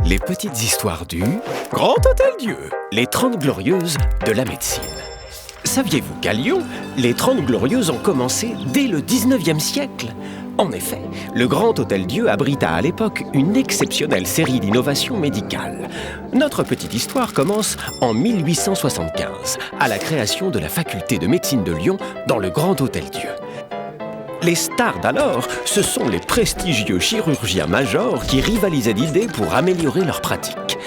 Les petites histoires du Grand Hôtel-Dieu, les 30 glorieuses de la médecine. Saviez-vous qu'à Lyon, les 30 glorieuses ont commencé dès le 19e siècle? En effet, le Grand Hôtel-Dieu abrita à l'époque une exceptionnelle série d'innovations médicales. Notre petite histoire commence en 1875, à la création de la faculté de médecine de Lyon dans le Grand Hôtel-Dieu. Les stars d'alors, ce sont les prestigieux chirurgiens majors qui rivalisaient d'idées pour améliorer leur pratique.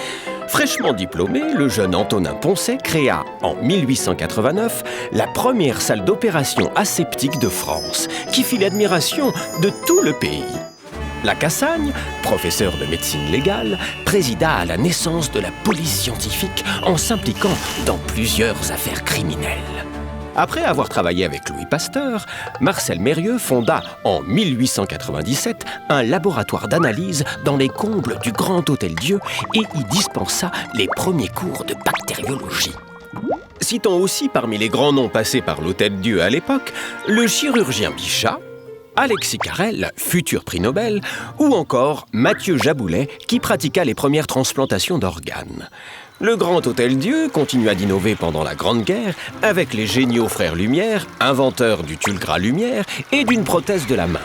Fraîchement diplômé, le jeune Antonin Poncet créa, en 1889, la première salle d'opération aseptique de France, qui fit l'admiration de tout le pays. Lacassagne, professeur de médecine légale, présida à la naissance de la police scientifique en s'impliquant dans plusieurs affaires criminelles. Après avoir travaillé avec Louis Pasteur, Marcel Mérieux fonda en 1897 un laboratoire d'analyse dans les combles du Grand Hôtel-Dieu et y dispensa les premiers cours de bactériologie. Citons aussi parmi les grands noms passés par l'Hôtel-Dieu à l'époque, le chirurgien Bichat, Alexis Carrel, futur prix Nobel, ou encore Mathieu Jaboulet, qui pratiqua les premières transplantations d'organes. Le Grand Hôtel-Dieu continua d'innover pendant la Grande Guerre avec les géniaux frères Lumière, inventeurs du tulle gras Lumière et d'une prothèse de la main.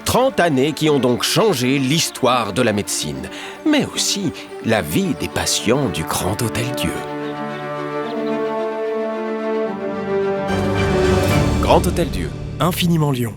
30 années qui ont donc changé l'histoire de la médecine, mais aussi la vie des patients du Grand Hôtel-Dieu. Grand Hôtel-Dieu. Infiniment Lyon.